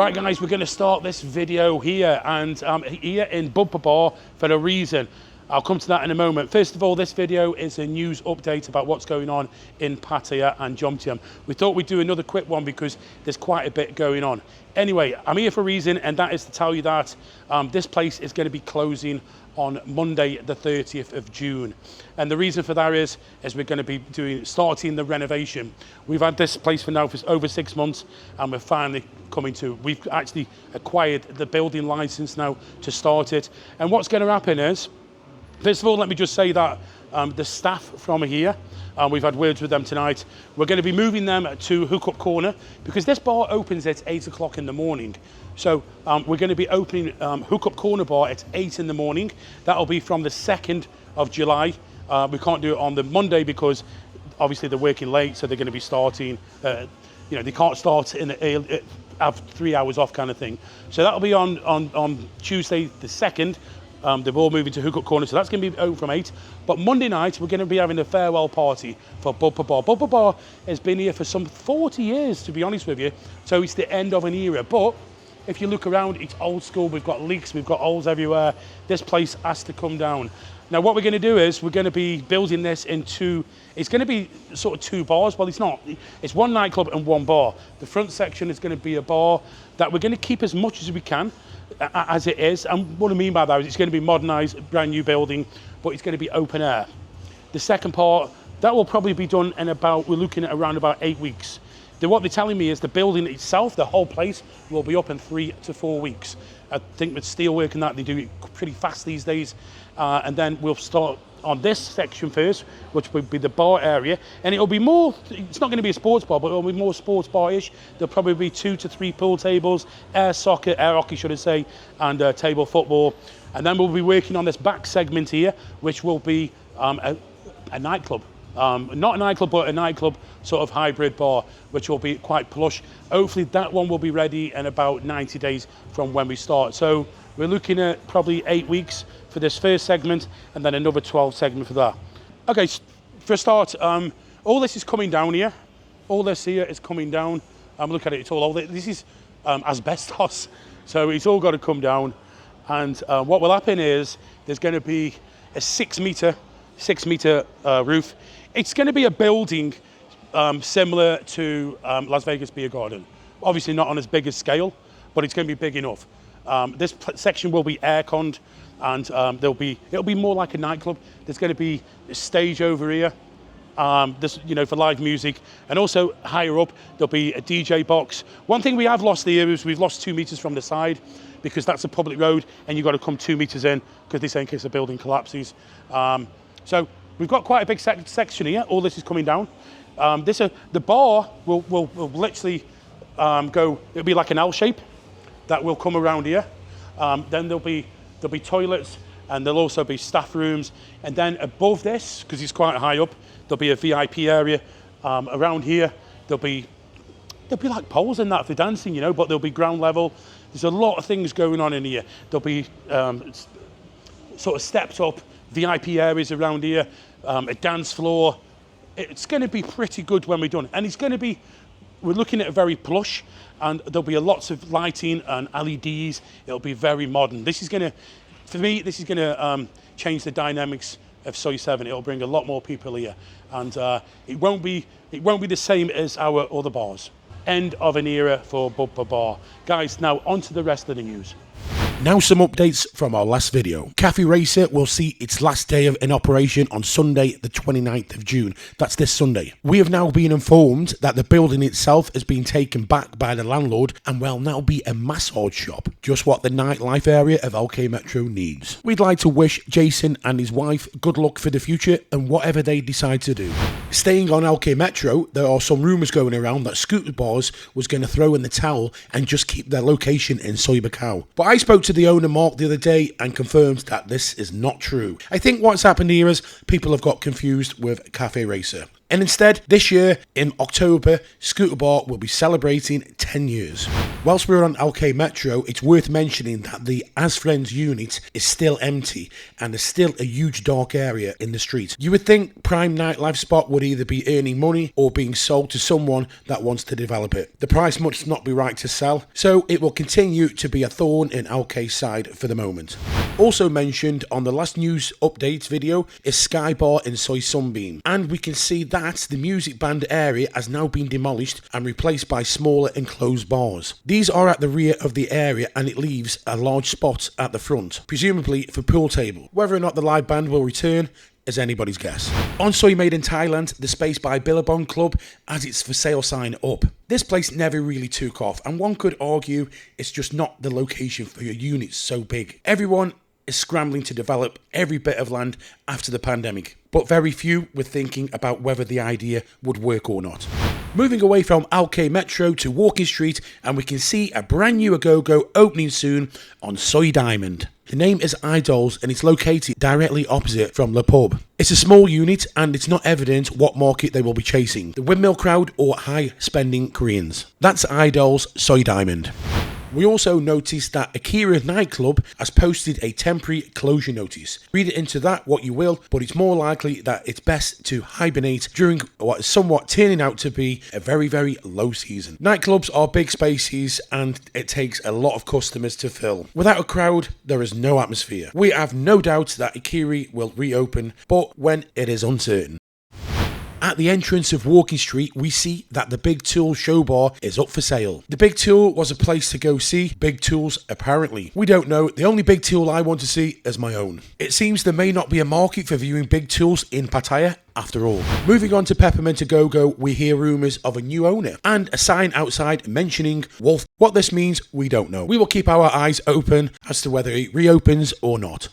Right guys, we're going to start this video here, and here in Bubba Bar for a reason. I'll come to that in a moment. First of all, this video is a news update about what's going on in Pattaya and Jomtien. We thought we'd do another quick one because there's quite a bit going on. Anyway, I'm here for a reason, and that is to tell you that this place is going to be closing on Monday the 30th of June. And the reason for that is we're going to be starting the renovation. We've had this place for now for over 6 months, and we're finally coming to. We've actually acquired the building license now to start it. And what's going to happen is, first of all, let me just say that the staff from here, we've had words with them tonight. We're going to be moving them to Hookup Corner because this bar opens at 8 o'clock in the morning. So we're going to be opening Hookup Corner Bar at 8 in the morning. That'll be from the 2nd of July. We can't do it on the Monday because obviously they're working late, so they're going to be starting, they can't start have 3 hours off kind of thing. So that'll be on Tuesday the 2nd. They're all moving to Hookup Corner, so that's going to be open from 8. But Monday night, we're going to be having a farewell party for Bubba Bar. Bubba Bar has been here for some 40 years, to be honest with you. So it's the end of an era. But if you look around, it's old school. We've got leaks, we've got holes everywhere. This place has to come down. Now, what we're going to do is we're going to be building this into, it's going to be sort of 2 bars. Well, it's not. It's 1 nightclub and 1 bar. The front section is going to be a bar that we're going to keep as much as we can as it is. And what I mean by that is it's going to be modernised, brand new building, but it's going to be open air. The second part, that will probably be done in about, we're looking at around about 8 weeks. What they're telling me is the building itself, the whole place, will be up in 3 to 4 weeks. I think with steelwork and that, they do it pretty fast these days. And then we'll start on this section first, which will be the bar area. And it'll be more, it's not going to be a sports bar, but it'll be more sports bar-ish. There'll probably be 2 to 3 pool tables, air hockey, should I say, and table football. And then we'll be working on this back segment here, which will be a nightclub. Not a nightclub, but a nightclub sort of hybrid bar, which will be quite plush. Hopefully that one will be ready in about 90 days from when we start. So we're looking at probably 8 weeks for this first segment, and then another 12 segment for that. Okay, for a start, all this is coming down here. All this here is coming down. Look at it, it's all over. This is asbestos, so it's all got to come down. And what will happen is there's going to be a 6 meter roof. It's going to be a building similar to Las Vegas Beer Garden. Obviously not on as big a scale, but it's going to be big enough. This section will be air-conned, and it'll be more like a nightclub. There's going to be a stage over here, for live music, and also higher up there'll be a DJ box. One thing we have lost here is we've lost 2 meters from the side because that's a public road, and you've got to come 2 meters in because this in case the building collapses. So we've got quite a big section here. All this is coming down. The bar will literally it'll be like an L shape that will come around here. Then there'll be toilets, and there'll also be staff rooms. And then above this, because it's quite high up, there'll be a VIP area. Around here, there'll be like poles in that for dancing, but there'll be ground level. There's a lot of things going on in here. There'll be sort of stepped up VIP areas around here, a dance floor. It's going to be pretty good when we're done. And we're looking at a very plush, and there'll be lots of lighting and LEDs. It'll be very modern. This is going to change the dynamics of Soi 7. It'll bring a lot more people here, and it won't be the same as our other bars. End of an era for Bubba Bar. Guys, now on to the rest of the news. Now some updates from our last video. Cafe Racer will see its last day in operation on Sunday the 29th of June. That's this Sunday. We have now been informed that the building itself has been taken back by the landlord and will now be a massage shop. Just what the nightlife area of LK Metro needs. We'd like to wish Jason and his wife good luck for the future and whatever they decide to do. Staying on LK Metro, there are some rumours going around that Scooter Bars was going to throw in the towel and just keep their location in Soy Bacau. But I spoke to the owner Mark the other day and confirmed that this is not true. I think what's happened here is people have got confused with Cafe Racer. And instead, this year, in October, Scooter Bar will be celebrating 10 years. Whilst we're on Alkay Metro, it's worth mentioning that the As Friends unit is still empty and there's still a huge dark area in the street. You would think prime nightlife spot would either be earning money or being sold to someone that wants to develop it. The price must not be right to sell, so it will continue to be a thorn in Alkay's side for the moment. Also mentioned on the last news update video is Sky Bar in Soy Sunbeam, and we can see that the music band area has now been demolished and replaced by smaller enclosed bars. These are at the rear of the area and it leaves a large spot at the front, presumably for pool table. Whether or not the live band will return is anybody's guess. On Soy Made in Thailand, the space by Billabong Club has its for sale sign up. This place never really took off, and one could argue it's just not the location for your units so big. Everyone is scrambling to develop every bit of land after the pandemic, but very few were thinking about whether the idea would work or not. Moving away from Alkay Metro to Walking Street, and we can see a brand new Agogo opening soon on Soy Diamond. The name is Idols and it's located directly opposite from Le Pub. It's a small unit and it's not evident what market they will be chasing, the windmill crowd or high spending Koreans. That's Idols Soy Diamond. We also noticed that Akira nightclub has posted a temporary closure notice. Read into that what you will, but it's more likely that it's best to hibernate during what is somewhat turning out to be a very, very low season. Nightclubs are big spaces and it takes a lot of customers to fill. Without a crowd, there is no atmosphere. We have no doubt that Akira will reopen, but when it is uncertain. At the entrance of Walking Street, we see that the Big Tool show bar is up for sale. The Big Tool was a place to go see big tools, apparently. We don't know. The only big tool I want to see is my own. It seems there may not be a market for viewing big tools in Pattaya after all. Moving on to Peppermint A Go-Go, we hear rumours of a new owner and a sign outside mentioning Wolf. What this means, we don't know. We will keep our eyes open as to whether it reopens or not.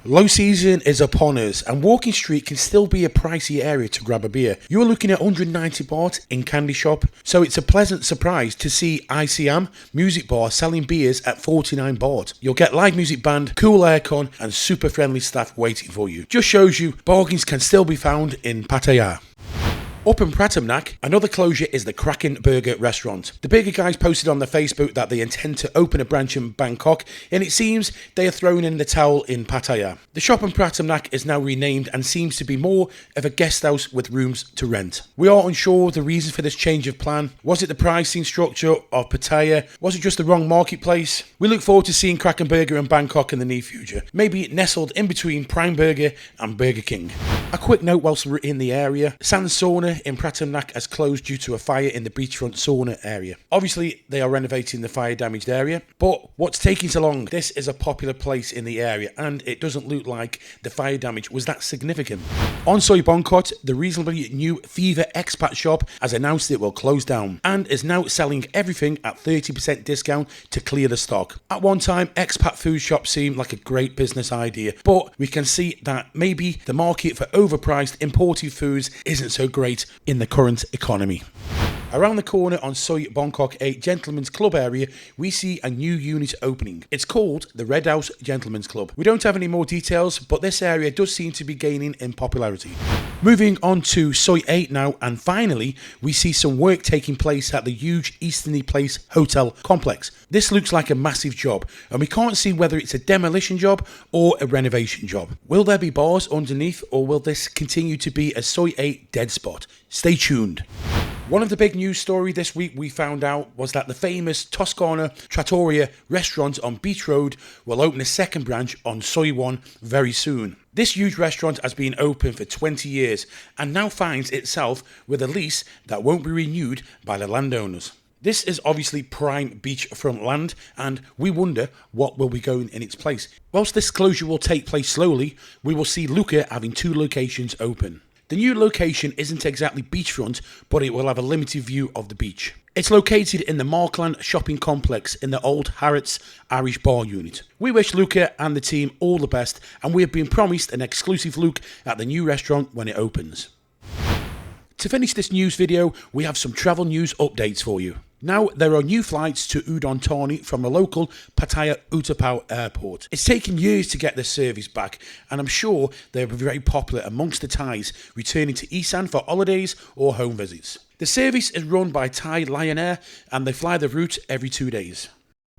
Low season is upon us and Walking Street can still be a pricey area to grab a beer. You're looking at 190 baht in Candy Shop, so it's a pleasant surprise to see ICM Music Bar selling beers at 49 baht. You'll get live music band, cool aircon and super friendly staff waiting for you. Just shows you bargains can still be found in Pattaya. Up in Pratamnak, another closure is the Kraken Burger restaurant. The burger guys posted on their Facebook that they intend to open a branch in Bangkok, and it seems they are throwing in the towel in Pattaya. The shop in Pratamnak is now renamed and seems to be more of a guest house with rooms to rent. We are unsure of the reason for this change of plan. Was it the pricing structure of Pattaya? Was it just the wrong marketplace? We look forward to seeing Kraken Burger in Bangkok in the near future, maybe nestled in between Prime Burger and Burger King. A quick note whilst we're in the area, Sand Sauna in Pratamnak has closed due to a fire in the beachfront sauna area. Obviously, they are renovating the fire damaged area, but what's taking so long? This is a popular place in the area and it doesn't look like the fire damage was that significant. On Soy Bongkot, the reasonably new Fever expat shop has announced it will close down and is now selling everything at 30% discount to clear the stock. At one time, expat food shops seemed like a great business idea, but we can see that maybe the market for overpriced imported foods isn't so great in the current economy. Around the corner on Soy Bangkok 8 Gentlemen's Club area, we see a new unit opening. It's called the Red House Gentlemen's Club. We don't have any more details, but this area does seem to be gaining in popularity. Moving on to Soy 8 now, and finally, we see some work taking place at the huge Easterly Place Hotel complex. This looks like a massive job, and we can't see whether it's a demolition job or a renovation job. Will there be bars underneath, or will this continue to be a Soy 8 dead spot? Stay tuned. One of the big news stories this week we found out was that the famous Toscana Trattoria restaurant on Beach Road will open a second branch on Soy 1 very soon. This huge restaurant has been open for 20 years and now finds itself with a lease that won't be renewed by the landowners. This is obviously prime beachfront land and we wonder what will be going in its place. Whilst this closure will take place slowly, we will see Luca having 2 locations open. The new location isn't exactly beachfront, but it will have a limited view of the beach. It's located in the Markland shopping complex in the old Harrods Irish Bar unit. We wish Luca and the team all the best, and we have been promised an exclusive look at the new restaurant when it opens. To finish this news video, we have some travel news updates for you. Now, there are new flights to Udon Thani from the local Pattaya Utapao airport. It's taken years to get this service back, and I'm sure they'll be very popular amongst the Thais returning to Isan for holidays or home visits. The service is run by Thai Lion Air, and they fly the route every 2 days.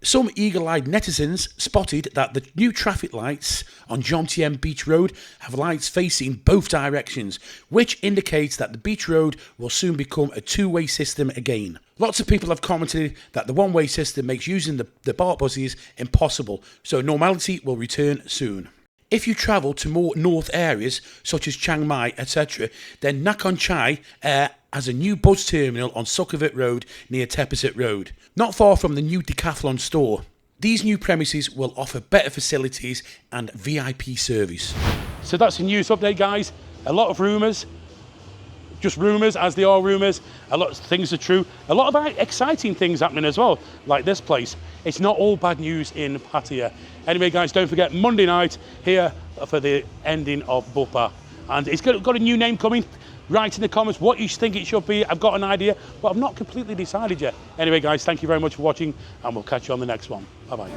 Some eagle-eyed netizens spotted that the new traffic lights on Jomtien Beach Road have lights facing both directions, which indicates that the beach road will soon become a two-way system again. Lots of people have commented that the one-way system makes using the BART buses impossible, so normality will return soon. If you travel to more north areas, such as Chiang Mai, etc., then Nakhon Chai Air has a new bus terminal on Sukhumvit Road near Tepisit Road, not far from the new Decathlon store. These new premises will offer better facilities and VIP service. So that's a news update, guys. A lot of rumours. Just rumours, as they are rumours. A lot of things are true. A lot of exciting things happening as well, like this place. It's not all bad news in Pattaya. Anyway, guys, don't forget Monday night here for the ending of Bubba Bar. And it's got a new name coming. Write in the comments what you think it should be. I've got an idea, but I've not completely decided yet. Anyway, guys, thank you very much for watching, and we'll catch you on the next one. Bye-bye.